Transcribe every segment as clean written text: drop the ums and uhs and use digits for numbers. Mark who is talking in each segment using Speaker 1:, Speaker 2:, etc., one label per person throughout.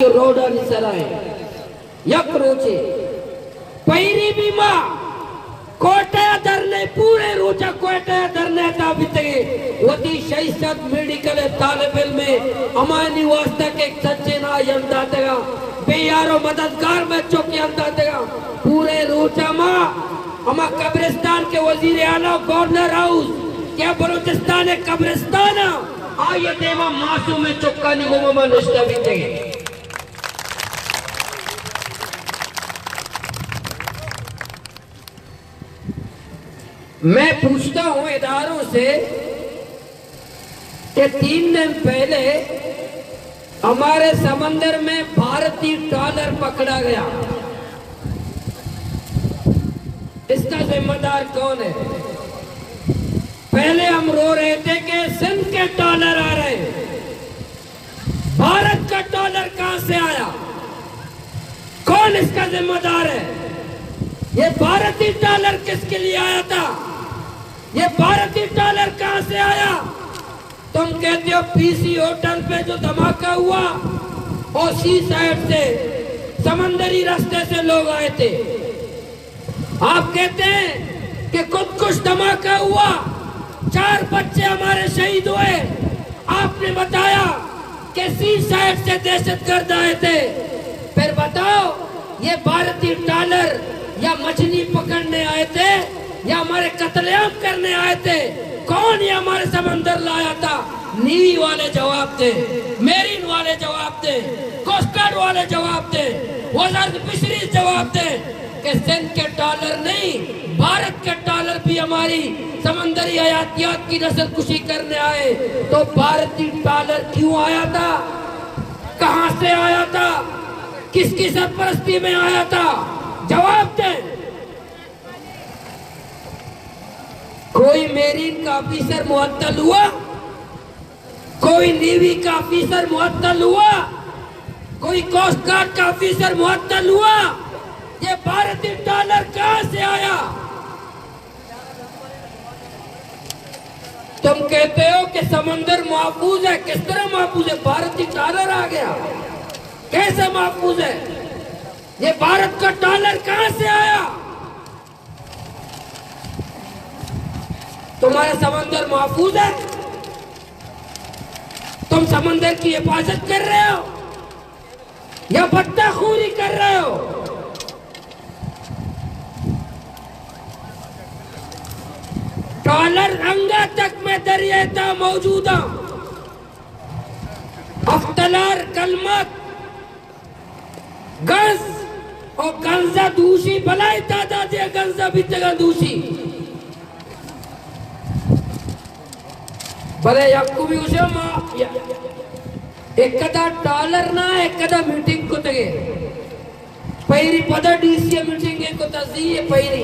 Speaker 1: रोडानी सराय यक रोचे पैरी बीमा कोटे धरने पूरे रोचा कोटे धरने ताबिते वती शैसत मेडिकल तालिबिल में अमानी वास्ता के सच्चे ना यंदा तेगा बेयारो मददगार में चौकी यंदा तेगा पूरे रोचा माँ अमा कब्रिस्तान के वजीर आला गवर्नर हाउस क्या बलूचिस्तान कब्रिस्तान आये देवा मासूम में चौका निगोमा में निष्ठा बीते मैं पूछता हूं इदारों से कि 3 दिन पहले हमारे समंदर में भारतीय ट्रॉलर पकड़ा गया, इसका जिम्मेदार कौन है? पहले हम रो रहे थे कि सिंध के ट्रॉलर आ रहे हैं, भारत का ट्रॉलर कहां से आया? कौन इसका जिम्मेदार है? ये भारतीय ट्रॉलर किसके लिए आया था? ये भारतीय ट्रॉलर कहां से आया? तुम कहते हो पीसी होटल पे जो धमाका हुआ और सी साइड से समंदरी रास्ते से लोग आए थे। आप कहते हैं कि कुछ धमाका हुआ, 4 बच्चे हमारे शहीद हुए। आपने बताया कि सी साइड से दहशतगर्द आए थे। फिर बताओ ये भारतीय ट्रॉलर या मछली पकड़ने आए थे या हमारे कत्लेआम करने आए थे? कौन ये हमारे समंदर लाया था? नेवी वाले जवाब दे, मेरीन वाले जवाब दे, कोस्ट गार्ड वाले जवाब दे, वजारत फिशरीज जवाब दे कि सिंध के ट्रॉलर नहीं, भारत के ट्रॉलर भी हमारी समंदरी हयातियात की नस्लकुशी करने आए। तो भारतीय ट्रॉलर क्यों आया था? कहां से आया था? किसकी सरपरस्ती में आया था? जवाब दें। कोई मेरीन का ऑफिसर मुअत्तल हुआ? कोई नेवी का ऑफिसर मुअत्तल हुआ? कोई कोस्ट गार्ड का ऑफिसर मुअत्तल हुआ? ये भारतीय ट्रॉलर कहां से आया? तुम कहते हो कि समंदर महफूज है। किस तरह महफूज है? भारतीय ट्रॉलर आ गया, कैसे महफूज है? ये भारत का ट्रॉलर कहां से आया? तुम्हारा समंदर महफूज है? तुम समंदर की हिफाजत कर रहे हो या बदतखोरी कर रहे हो? ट्रॉलर रंगा तक में दरियाता मौजूदा अफ्तलार कलमत गंज और गंजा दूषी भलाई तादाद गंजा भी तगा दूषी भले यक्कू भी उसे एक कदा ट्रॉलर ना एक कदा मीटिंग को तगे पैरी पदा डीसी मीटिंग को तस्दीक पैरी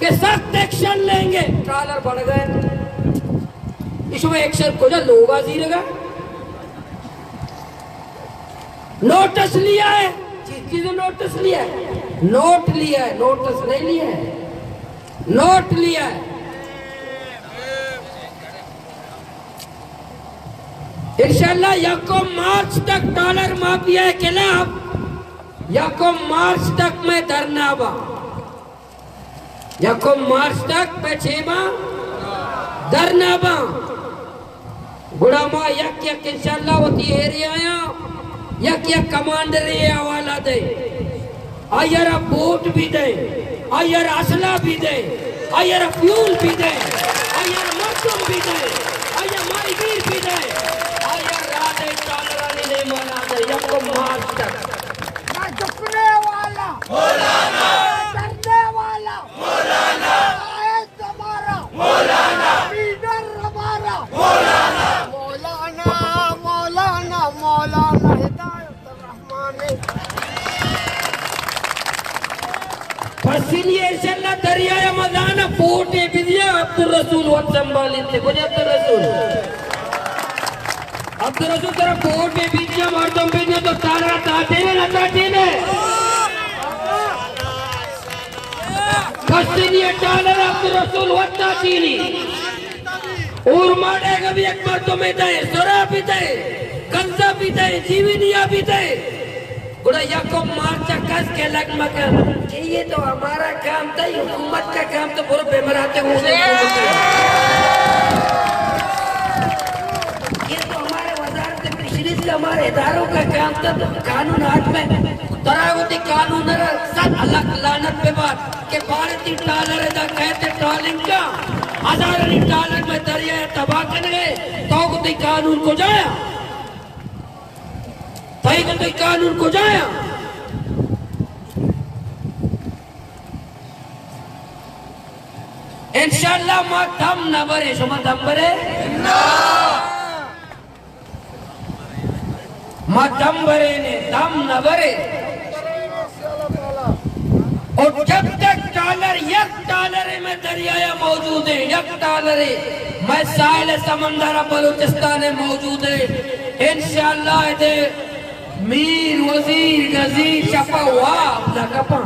Speaker 1: के सख्त एक्शन लेंगे। ट्रॉलर बढ़ गए, इसमें एक्शन को जो लोग आजीरेगा नोटिस लिया है, चीज नोटिस लिया है, नोट लिया है, नोटिस नहीं लिया है, नोट लिया है। इंशाल्लाह 1 मार्च तक ट्रॉलर माफिया के खिलाफ 1 मार्च तक मैं धरना बा, 1 मार्च तक मैं छेमा धरना बा गुड़ामा यक इंशाल्लाह वती एरिया यक कमांडर ये हवाला दे, आयर बोट भी दे, आयर असला भी दे, आयर फ्यूल भी दे, आयर मशरूम भी दे, आयर माहीगीर भी दे, आयर राधे ट्रॉलरानी ने माना दे 1 मार्च तक।
Speaker 2: ना झुकने वाला मौलाना, डरने वाला मौलाना, कायद हमारा मौलाना, लीडर हमारा मौलाना, मौलाना मौलाना मौलाना हिदायत रहमान।
Speaker 1: फसिलिए इंशाल्लाह दरिया मदाना पोटे बिदिया अब्दुल रसूल वत संभाली थे बोले अब्दुल रसूल तेरा पोट में बिदिया मर्दम बिदिया तो तारा ताटे ने ना ताटे ने फसिलिए ट्रॉलर अब्दुल रसूल वत ताटीनी और मारेगा भी एक मर्दम में दे, सोरा भी दे, कंजा भी दे, जीवनिया भी दे, बुढ़ैया को मार चक्कस के लग मकर ये तो हमारा काम था, हुकूमत का काम तो पूरे बेमराते हुए ये तो हमारे वजारत फिशरीज का हमारे इदारों का काम था। तो कानून हाथ में तरावती कानून सब अलग लानत पे बात के भारतीय डॉलर दा कहते ट्रॉलिंग का हजारों डॉलर में दरिया तबाह कर गए तो कानून को जाया तो कानून को जाया इंशाल्लाह मा दम न भरे सुमा दम भरे मा दम भरे ने दम न भरे। और जब तक डॉलर $1 में दरिया मौजूद है, $1 मैं साहिल समंदर बलूचिस्तान में मौजूद है इंशाल्लाह दे मीर वजीर गजीर छपा हुआ अपना कपा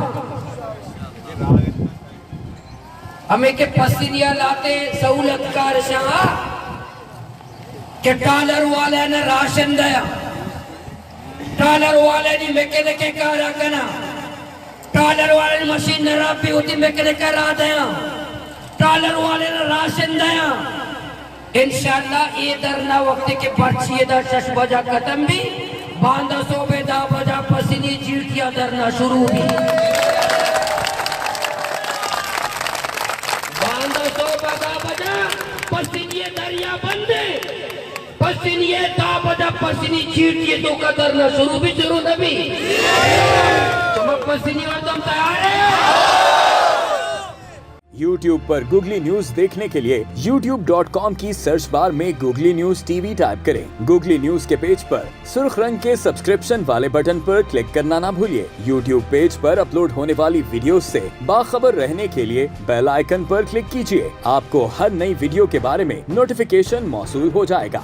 Speaker 1: हमें के पसीनिया लाते सहूलतकार शाह के डॉलर वाले ने राशन दिया, डॉलर वाले ने मैकेनिक के कारा करना, डॉलर वाले ने मशीन नराबी होती मैकेनिक करा दिया, डॉलर वाले ने राशन दिया। इंशाल्लाह ये दरना वक्त के पर्ची दा 6 बजा खत्म भी बांधा सोबे दा बजा पसीनी चीटिया दरना शुरू भी बांधा सोबे दा बजा पसीनी दरिया बंदे पसीनी दा बजा पसीनी चीटिए तो का दरना शुरू भी शुरू नबी तुम पसीनी और तुम तैयार है।
Speaker 3: YouTube पर गूगली न्यूज देखने के लिए youtube.com की सर्च बार में गूगली न्यूज टीवी टाइप करें। गूगली न्यूज के पेज पर सुर्ख रंग के सब्सक्रिप्शन वाले बटन पर क्लिक करना ना भूलिए। YouTube पेज पर अपलोड होने वाली वीडियोस से बाखबर रहने के लिए बेल आइकन पर क्लिक कीजिए। आपको हर नई वीडियो के बारे में नोटिफिकेशन मौसूल हो जाएगा।